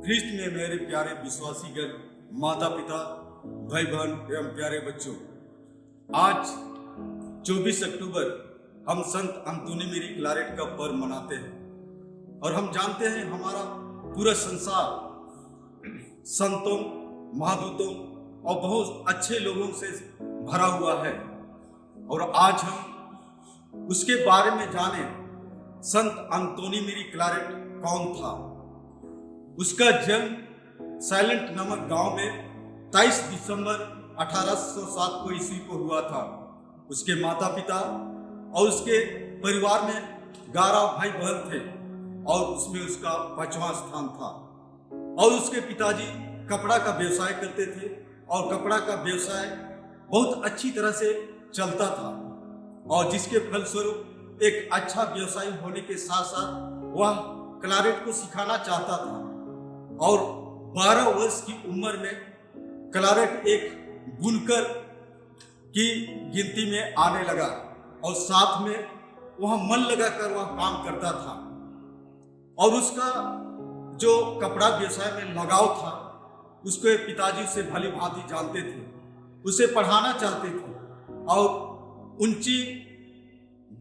ख्रिस्त में मेरे प्यारे विश्वासीगण, माता पिता, भाई बहन एवं प्यारे बच्चों, आज 24 अक्टूबर हम संत अंतोनी मेरी क्लारेट का पर्व मनाते हैं और हम जानते हैं हमारा पूरा संसार संतों, महादूतों और बहुत अच्छे लोगों से भरा हुआ है। और आज हम उसके बारे में जाने संत अंतोनी मेरी क्लारेट कौन था। उसका जन्म साइलेंट नामक गांव में 23 दिसंबर 1807 को ईस्वी को हुआ था। उसके माता पिता और उसके परिवार में 11 भाई बहन थे और उसमें उसका 5वां स्थान था। और उसके पिताजी कपड़ा का व्यवसाय करते थे और कपड़ा का व्यवसाय बहुत अच्छी तरह से चलता था और जिसके फलस्वरूप एक अच्छा व्यवसायी होने के साथ साथ वह क्लारेट को सिखाना चाहता था। और 12 वर्ष की उम्र में क्लारेट एक बुनकर की गिनती में आने लगा और साथ में वह मन लगाकर वह काम करता था। और उसका जो कपड़ा व्यवसाय में लगाव था, उसके पिताजी उसे भली भांति जानते थे, उसे पढ़ाना चाहते थे और ऊंची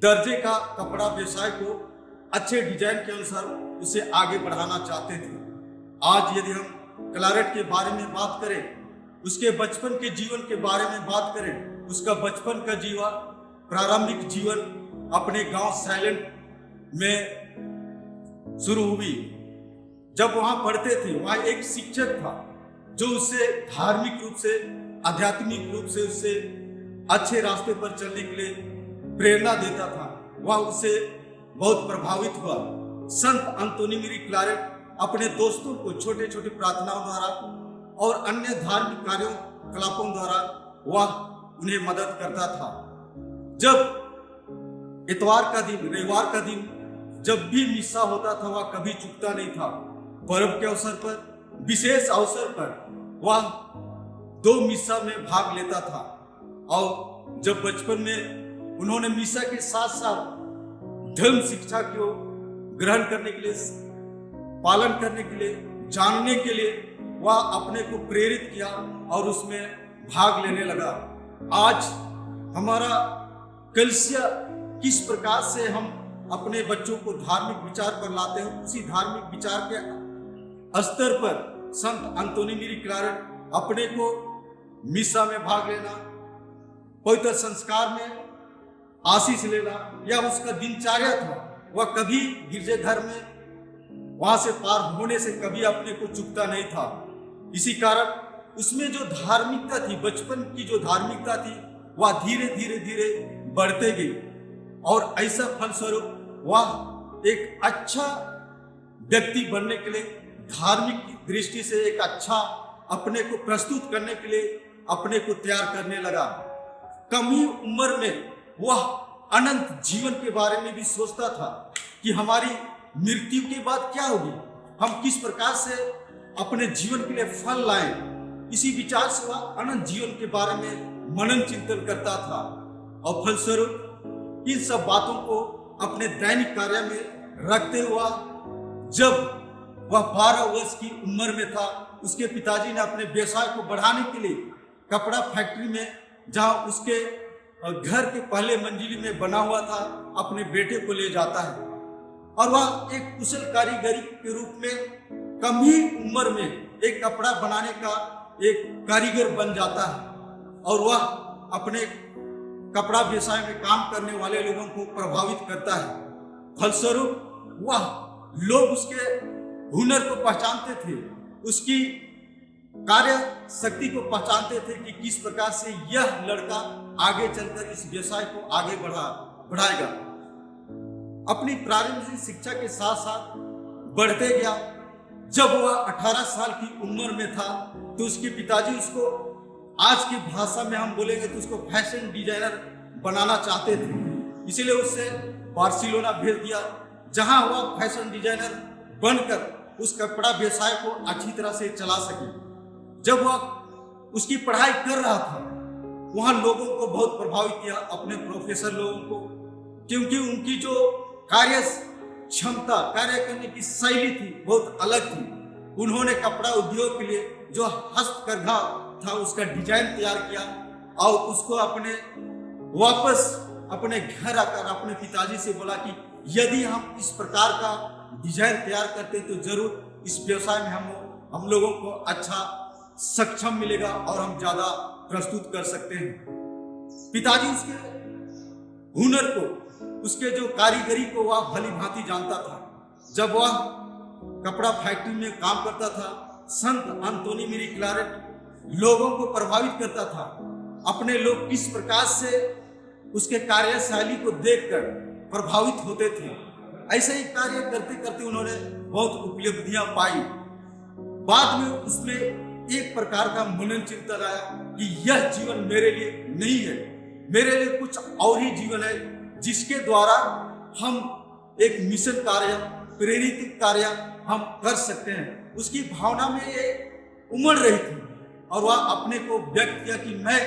दर्जे का कपड़ा व्यवसाय को अच्छे डिजाइन के अनुसार उसे आगे बढ़ाना चाहते थे। आज यदि हम क्लारेट के बारे में बात करें, उसके बचपन के जीवन के बारे में बात करें, उसका बचपन का जीवन, प्रारंभिक जीवन अपने गांव साइलेंट में शुरू हुई। जब वहां पढ़ते थे, वहां एक शिक्षक था जो उससे धार्मिक रूप से, आध्यात्मिक रूप से उससे अच्छे रास्ते पर चलने के लिए प्रेरणा देता था। वह उससे बहुत प्रभावित हुआ। संत अंतोनी मेरी क्लारेट अपने दोस्तों को छोटे छोटे प्रार्थनाओं द्वारा और अन्य धार्मिक कार्यों कलापों द्वारा वह उन्हें मदद करता था। जब इतवार का दिन, रविवार का दिन जब भी मिस्सा होता था, वह कभी चूकता नहीं था। पर्व के अवसर पर, विशेष अवसर पर वह 2 मिस्सा में भाग लेता था। और जब बचपन में उन्होंने मिस्सा के साथ साथ धर्म शिक्षा को ग्रहण करने के लिए, पालन करने के लिए, जानने के लिए वह अपने को प्रेरित किया और उसमें भाग लेने लगा। आज हमारा कलीसिया किस प्रकार से हम अपने बच्चों को धार्मिक विचार पर लाते हैं, उसी धार्मिक विचार के स्तर पर संत अंतोनी मेरी क्लारेट अपने को मिस्सा में भाग लेना, पवित्र संस्कार में आशीष लेना, या उसका दिनचर्या था। वह कभी गिरजाघर में वहां से पार होने से कभी अपने को चूकता नहीं था। इसी कारण उसमें जो धार्मिकता थी, बचपन की जो धार्मिकता थी, वह धीरे धीरे धीरे बढ़ते गई और ऐसा फलस्वरूप वह एक अच्छा व्यक्ति बनने के लिए, धार्मिक दृष्टि से एक अच्छा अपने को प्रस्तुत करने के लिए अपने को तैयार करने लगा। कम ही उम्र में वह अनंत जीवन के बारे में भी सोचता था कि हमारी मृत्यु के बाद क्या होगी, हम किस प्रकार से अपने जीवन के लिए फल लाएं। इसी विचार से वह अनंत जीवन के बारे में मनन चिंतन करता था और फलस्वरूप इन सब बातों को अपने दैनिक कार्य में रखते हुआ जब वह 12 वर्ष की उम्र में था, उसके पिताजी ने अपने व्यवसाय को बढ़ाने के लिए कपड़ा फैक्ट्री में, जहां उसके घर के पहले मंजिली में बना हुआ था, अपने बेटे को ले जाता है और वह एक कुशल कारीगरी के रूप में कम ही उम्र में एक कपड़ा बनाने का एक कारीगर बन जाता है और वह अपने कपड़ा व्यवसाय में काम करने वाले लोगों को प्रभावित करता है। फलस्वरूप वह लोग उसके हुनर को पहचानते थे, उसकी कार्य शक्ति को पहचानते थे कि किस प्रकार से यह लड़का आगे चलकर इस व्यवसाय को आगे बढ़ाएगा। अपनी प्रारंभिक शिक्षा के साथ साथ बढ़ते गया। जब वह 18 साल की उम्र में था तो उसके पिताजी उसको, आज की भाषा में हम बोलेंगे तो उसको फैशन डिजाइनर बनाना चाहते थे। इसीलिए उससे बार्सिलोना भेज दिया, जहां वह फैशन डिजाइनर बनकर उस कपड़ा व्यवसाय को अच्छी तरह से चला सके। जब वह उसकी पढ़ाई कर रहा था, वहां लोगों को बहुत प्रभावित किया, अपने प्रोफेसर लोगों को, क्योंकि उनकी जो कार्य क्षमता, कार्य करने की शैली थी बहुत अलग थी। उन्होंने कपड़ा उद्योग के लिए जो हस्तकरघा था उसका डिजाइन तैयार किया और उसको वापस अपने घर आकर अपने पिताजी से बोला कि यदि हम इस प्रकार का डिजाइन तैयार करते तो जरूर इस व्यवसाय में हम लोगों को अच्छा सक्षम मिलेगा और हम ज्यादा प्रस्तुत कर सकते हैं। पिताजी उसके हुनर को, उसके जो कारीगरी को वह भली भांति जानता था। जब वह कपड़ा फैक्ट्री में काम करता था, संत अंतोनी मेरी क्लारेट लोगों को प्रभावित करता था। अपने लोग किस प्रकार से उसके कार्यशैली को देखकर प्रभावित होते थे। ऐसे ही कार्य करते करते उन्होंने बहुत उपलब्धियां पाई। बाद में उसमें एक प्रकार का मनन चिंतन आया कि यह जीवन मेरे लिए नहीं है, मेरे लिए कुछ और ही जीवन है जिसके द्वारा हम एक मिशन कार्य, प्रेरित कार्य हम कर सकते हैं। उसकी भावना में ये उमड़ रही थी और वह अपने को व्यक्त किया कि मैं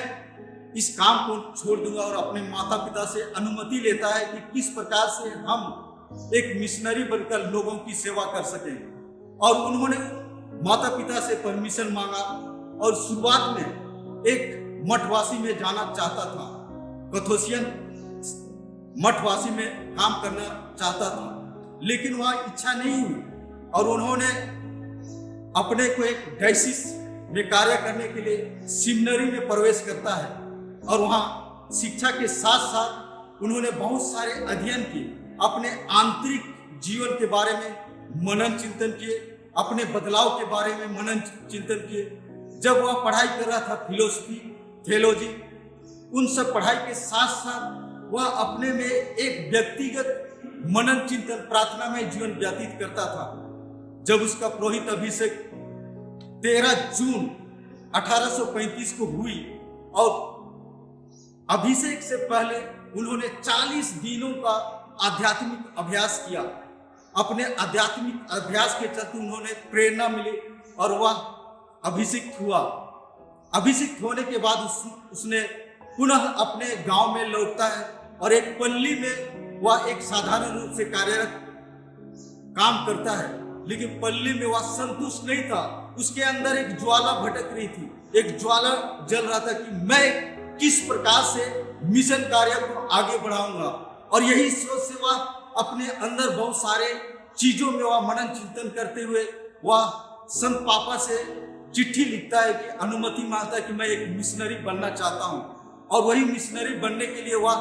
इस काम को छोड़ दूंगा और अपने माता पिता से अनुमति लेता है कि किस प्रकार से हम एक मिशनरी बनकर लोगों की सेवा कर सकें। और उन्होंने माता पिता से परमिशन मांगा और शुरुआत में एक मठवासी में जाना चाहता था, कथोसियन मठवासी में काम करना चाहता था, लेकिन वह इच्छा नहीं हुई और उन्होंने अपने को एक डायसिस में कार्य करने के लिए सेमिनरी में प्रवेश करता है और वहाँ शिक्षा के साथ साथ उन्होंने बहुत सारे अध्ययन किए, अपने आंतरिक जीवन के बारे में मनन चिंतन किए, अपने बदलाव के बारे में मनन चिंतन किए। जब वह पढ़ाई कर रहा था फिलोसफी, थियोलॉजी, उन सब पढ़ाई के साथ साथ वह अपने में एक व्यक्तिगत मनन चिंतन प्रार्थना में जीवन व्यतीत करता था। जब उसका पुरोहित अभिषेक 13 जून 1835 को हुई और अभिषेक से पहले उन्होंने 40 दिनों का आध्यात्मिक अभ्यास किया। अपने आध्यात्मिक अभ्यास के चलते उन्होंने प्रेरणा मिली और वह अभिषिक्त हुआ। अभिषिक्त होने के बाद उसने पुनः अपने गांव में लौटता है और एक पल्ली में वह एक साधारण रूप से कार्यरत काम करता है, लेकिन पल्ली में वह संतुष्ट नहीं था। उसके अंदर एक ज्वाला भटक रही थी, एक ज्वाला जल रहा था कि मैं किस प्रकार से मिशन कार्य को आगे बढ़ाऊंगा। और यही सोच से वह अपने अंदर बहुत सारे चीजों में वह मनन चिंतन करते हुए वह संत पापा से चिट्ठी लिखता है कि अनुमति मांगता है कि मैं एक मिशनरी बनना चाहता हूं। और वही मिशनरी बनने के लिए वह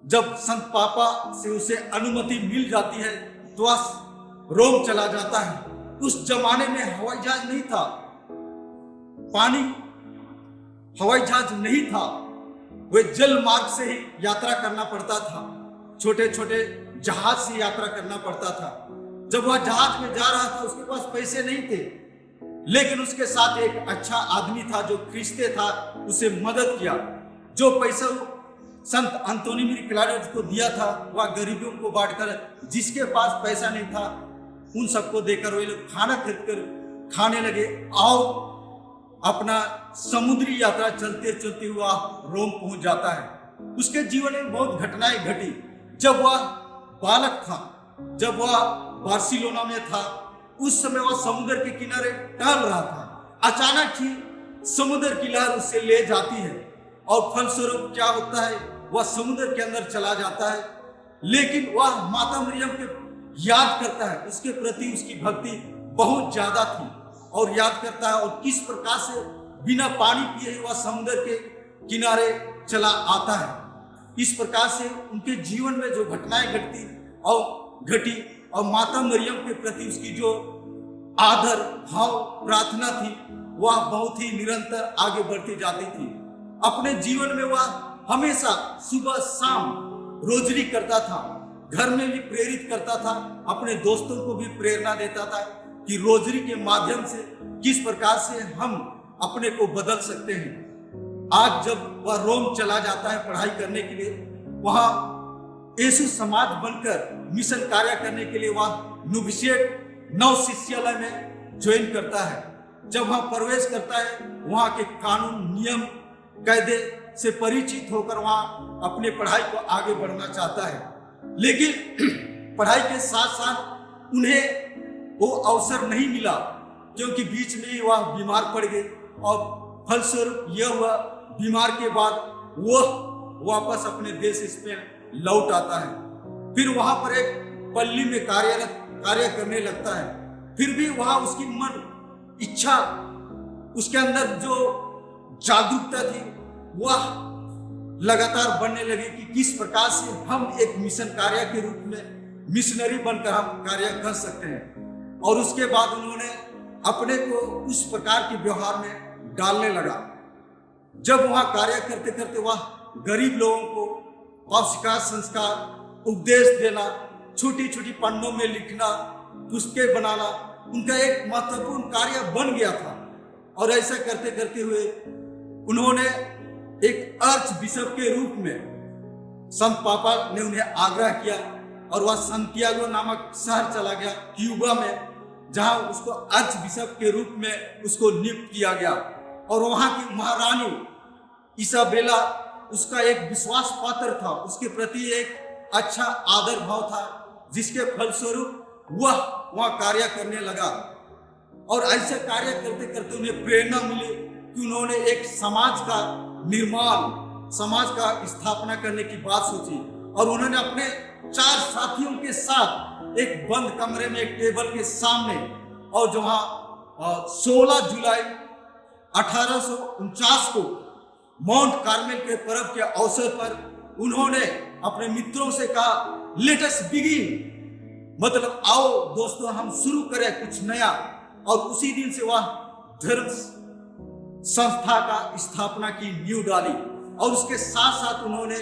जब संत पापा से उसे अनुमति मिल जाती है तो वह रोम चला जाता है। उस जमाने में हवाई जहाज नहीं था, हवाई जहाज नहीं था, वे जल मार्ग से ही यात्रा करना पड़ता था, छोटे छोटे जहाज से यात्रा करना पड़ता था। जब वह जहाज में जा रहा था उसके पास पैसे नहीं थे, लेकिन उसके साथ एक अच्छा आदमी था जो ख्रिस्ते था, उसे मदद किया। जो पैसा संत अंतोनी मेरी क्लारेट को दिया था वह गरीबों को बांटकर, जिसके पास पैसा नहीं था उन सबको देकर वे लोग खाना खरीद कर खाने लगे और अपना समुद्री यात्रा चलते चलते हुआ रोम पहुंच जाता है। उसके जीवन में बहुत घटनाएं घटी। जब वह बालक था, जब वह बार्सिलोना में था, उस समय वह समुद्र के किनारे टहल रहा था। अचानक ही समुद्र की लहर उसे ले जाती है और फलस्वरूप क्या होता है, वह समुद्र के अंदर चला जाता है। लेकिन वह माता मरियम के याद करता है, उसके प्रति उसकी भक्ति बहुत ज्यादा थी और याद करता है और किस प्रकार से बिना पानी पिए वह समुद्र के किनारे चला आता है। इस प्रकार से उनके जीवन में जो घटनाएं घटी और माता मरियम के प्रति उसकी जो आदर भाव प्रार्थना थी वह बहुत ही निरंतर आगे बढ़ती जाती थी। अपने जीवन में वह हमेशा सुबह शाम रोजरी करता था, घर में भी प्रेरित करता था, अपने दोस्तों को भी प्रेरणा देता था कि रोजरी के माध्यम से किस प्रकार से हम अपने को बदल सकते हैं। आज जब वह रोम चला जाता है पढ़ाई करने के लिए, वहां यीशु समाज बनकर मिशन कार्य करने के लिए वह नोविशिएट नव शिष्यालय में ज्वाइन करता है। जब वहां प्रवेश करता है, वहां के कानून नियम कायदे से परिचित होकर वहां अपने पढ़ाई को आगे बढ़ना चाहता है। लेकिन पढ़ाई के साथ साथ उन्हें वो अवसर नहीं मिला, क्योंकि बीच में ही वह बीमार पड़ गए और फलस्वरूप यह हुआ, बीमार के बाद वह वापस अपने देश स्पेन लौट आता है। फिर वहां पर एक पल्ली में कार्य करने लगता है। फिर भी वहां उसकी मन इच्छा, उसके अंदर जो जागरूकता थी वह लगातार बढ़ने लगी कि किस प्रकार से हम एक मिशन कार्य के रूप में मिशनरी बनकर हम कार्य कर सकते हैं। और उसके बाद उन्होंने अपने को उस प्रकार के व्यवहार में डालने लगा। जब वहां कार्य करते करते वह गरीब लोगों को पौष्टिक संस्कार, उपदेश देना, छोटी छोटी पन्नों में लिखना, पुस्तकें बनाना उनका एक महत्वपूर्ण कार्य बन गया था। और ऐसा करते करते हुए उन्होंने एक आर्च बिशप के रूप में संत पापा ने उन्हें आग्रह किया और वह संतियागो नामक शहर चला गया क्यूबा में, जहां उसको आर्च बिशप के रूप में उसको नियुक्त किया गया। और वहां की महारानी इसाबेला उसका एक विश्वास पात्र था, उसके प्रति एक अच्छा आदर भाव था, जिसके फलस्वरूप वह वहां कार्य करने लगा। और ऐसे कार्य करते करते उन्हें प्रेरणा मिली कि उन्होंने एक समाज का निर्माण, समाज का स्थापना करने की बात सोची। और उन्होंने अपने 4 साथियों के साथ एक बंद कमरे में एक टेबल के सामने, और जहां 16 जुलाई 1849 को माउंट कार्मेल के पर्व के अवसर पर उन्होंने अपने मित्रों से कहा, लेट अस बिगिन, मतलब आओ दोस्तों हम शुरू करें कुछ नया। और उसी दिन से वह धर्म संस्था का स्थापना की नींव डाली। और उसके साथ साथ उन्होंने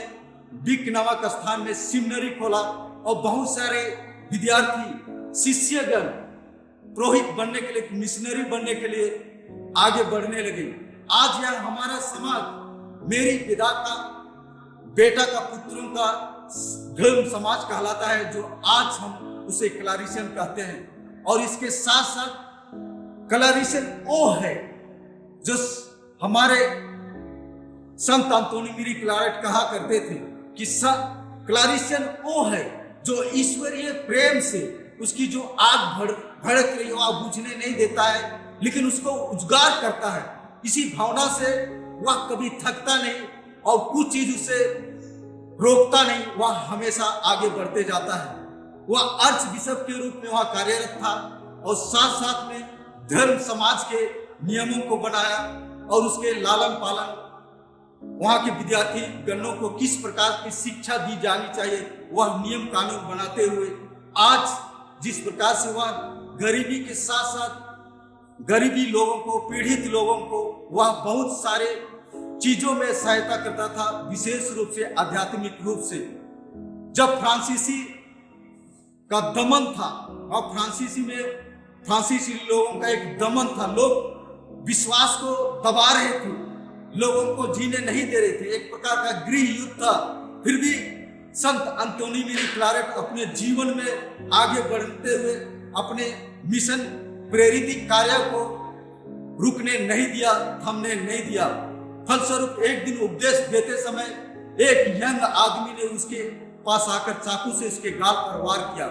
बिक नामक स्थान में सेमिनरी खोला और बहुत सारे विद्यार्थी, शिष्यगण पुरोहित बनने के लिए, मिशनरी बनने के लिए आगे बढ़ने लगे। आज यह हमारा समाज, मेरी पिता का बेटा का पुत्रों का धर्म समाज कहलाता है, जो आज हम उसे क्लारिसियन कहते हैं। और इसके साथ साथ क्लारिसियन वो है जो हमारे संत अंतोनी मेरी क्लारेट कहा करते थे कि क्लारिसियन वो है जो ईश्वरीय प्रेम से उसकी जो आग भड़क रही हो वह बुझने नहीं देता है, लेकिन उसको उजागर करता है। इसी भावना से वह कभी थकता नहीं और कुछ चीज उसे रोकता नहीं, वह हमेशा आगे बढ़ते जाता है। वह आर्च बिशप के रूप में वह कार्यरत था और साथ साथ में धर्म समाज के नियमों को बनाया और उसके लालन पालन, वहां के विद्यार्थी गणों को किस प्रकार की शिक्षा दी जानी चाहिए वह नियम कानून बनाते हुए आज जिस प्रकार से वह गरीबी के साथ साथ गरीबी लोगों को, पीड़ित लोगों को वह बहुत सारे चीजों में सहायता करता था, विशेष रूप से आध्यात्मिक रूप से। जब फ्रांसीसी का दमन था और फ्रांसीसी लोगों का एक दमन था, लोग विश्वास को दबा रहे थे, लोगों को जीने नहीं दे रहे थे, एक प्रकार का गृह युद्ध था। फिर भी संत अंतोनी मेरी क्लारेट अपने जीवन में आगे बढ़ते हुए अपने मिशन प्रेरित कार्य को रुकने नहीं दिया, थमने नहीं दिया। फलस्वरूप एक दिन उपदेश देते समय एक यंग आदमी ने उसके पास आकर चाकू से उसके गाल पर वार किया।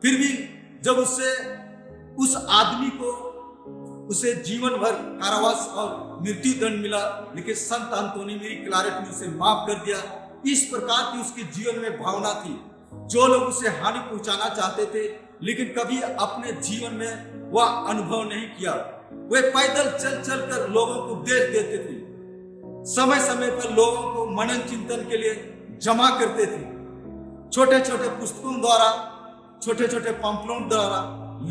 फिर भी जब उस आदमी को उसे जीवन भर कारावास और मृत्यु दंड मिला, लेकिन संत अंतोनी मेरी क्लारेट ने उसे माफ कर दिया। इस प्रकार की उसके जीवन में भावना थी। जो लोग उसे हानि पहुंचाना चाहते थे, लेकिन कभी अपने जीवन में वह अनुभव नहीं किया, वे पैदल चल चल कर लोगों को उपदेश देते थे, समय समय पर लोगों को मनन चिंतन के लिए जमा करते थे। छोटे छोटे पुस्तकों द्वारा, छोटे छोटे पंपलों द्वारा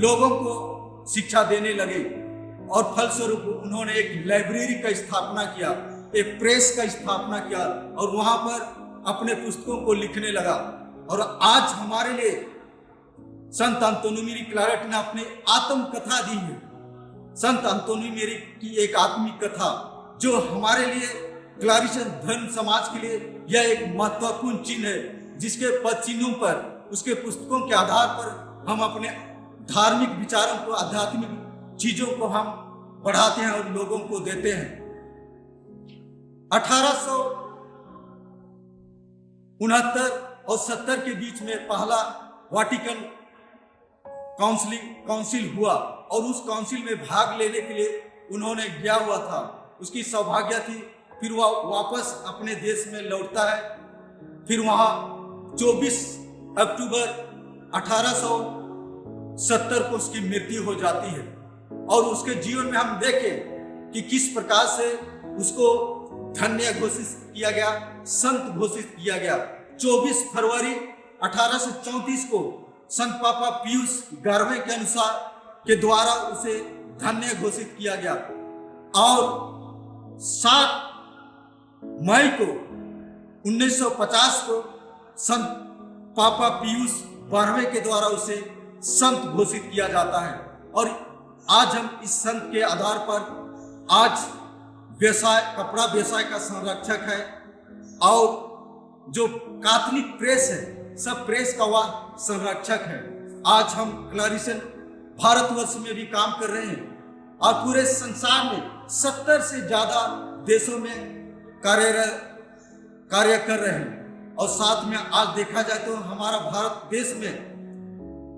लोगों को शिक्षा देने लगे और फलस्वरूप उन्होंने एक लाइब्रेरी का स्थापना किया, एक प्रेस का स्थापना किया और वहां पर अपने पुस्तकों को लिखने लगा। और आज हमारे लिए संत अंतोनी मेरी क्लारेट ने अपनी आत्म कथा दी है। संत अंतोनी मेरी की एक आत्मिक कथा जो हमारे लिए क्लारिसियन धर्म समाज के लिए यह एक महत्वपूर्ण चिन्ह है, जिसके पद चिन्हों पर, उसके पुस्तकों के आधार पर हम अपने धार्मिक विचारों को, आध्यात्मिक चीजों को हम बढ़ाते हैं और लोगों को देते हैं। 1869 और 70 के बीच में पहला वाटिकन काउंसिल हुआ और उस काउंसिल में भाग लेने के लिए उन्होंने गया हुआ था। उसकी सौभाग्य थी। फिर वह वापस अपने देश में लौटता है। फिर वहाँ 24 अक्टूबर 1870 को उसकी मृत्यु हो जाती है। और उसके जीवन में हम देखें कि किस प्रकार से उसको धन्य घोषित किया गया, संत घोषित किया गया। 24 फरवरी 1834 को संत पापा पियूस 11वें के अनुसार के द्वारा उसे धन्य घोषित किया गया। और 7 मई को 1950 को संत पापा पियूस 12वें के द्वारा उसे संत घोषित किया जाता है। और आज हम इस संत के आधार पर आज कपड़ा व्यवसाय का संरक्षक है। और जो कैथोलिक प्रेस है, सब प्रेस का वह संरक्षक है। आज हम क्लैरिसन भारतवर्ष में भी काम कर रहे हैं और पूरे संसार में 70 से ज्यादा देशों में कार्य कर रहे हैं। और साथ में आज देखा जाए तो हमारा भारत देश में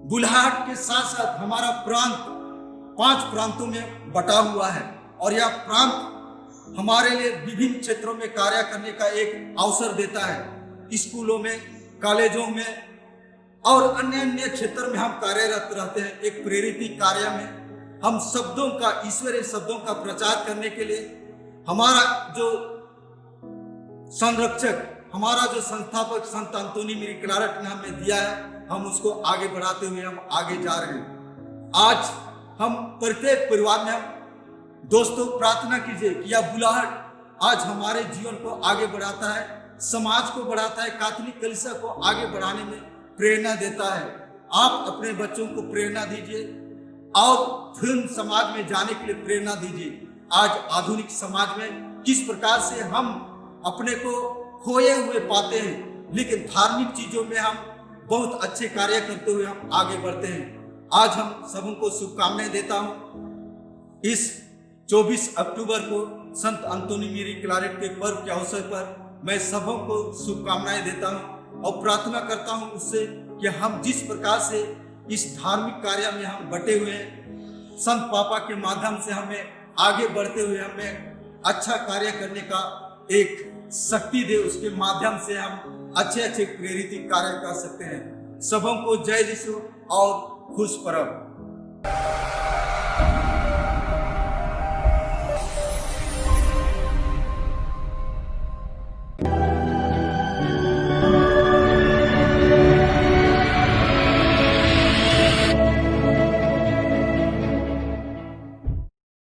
बुलाहट के साथ साथ हमारा प्रांत 5 प्रांतों में बटा हुआ है। और यह प्रांत हमारे लिए विभिन्न क्षेत्रों में कार्य करने का एक अवसर देता है। स्कूलों में, कॉलेजों में और अन्य क्षेत्र में हम कार्यरत रहते हैं। एक प्रेरित कार्य में हम शब्दों का, ईश्वरीय शब्दों का प्रचार करने के लिए हमारा जो संरक्षक, हमारा जो संस्थापक संत अंतोनी मेरी क्लारट ने हमें दिया है, हम उसको आगे बढ़ाते हुए हम आगे जा रहे हैं। आज हम प्रत्येक परिवार में हम दोस्तों प्रार्थना कीजिए कि यह बुलाहट आज हमारे जीवन को आगे बढ़ाता है, समाज को बढ़ाता है, कैथोलिक कलीसिया को आगे बढ़ाने में प्रेरणा देता है। आप अपने बच्चों को प्रेरणा दीजिए और फिल्म समाज में जाने के लिए प्रेरणा दीजिए। आज आधुनिक समाज में किस प्रकार से हम अपने को खोए हुए पाते हैं, लेकिन धार्मिक चीजों में हम बहुत अच्छे कार्य करते हुए हम आगे बढ़ते हैं। आज हम सबको शुभकामनाएं देता हूं। इस 24 अक्टूबर को संत अंतोनी मेरी क्लारेट के पर्व के अवसर पर मैं सबों को शुभकामनाएं देता हूं और प्रार्थना करता हूं उससे कि हम जिस प्रकार से इस धार्मिक कार्य में हम बटे हुए हैं, संत पापा के माध्यम से हमें आगे बढ़ते हुए हमें अच्छा कार्य करने का एक शक्ति दे। उसके माध्यम से हम अच्छे प्रेरित कार्य कर सकते हैं। सबों को जय यीशु और खुश पर्व।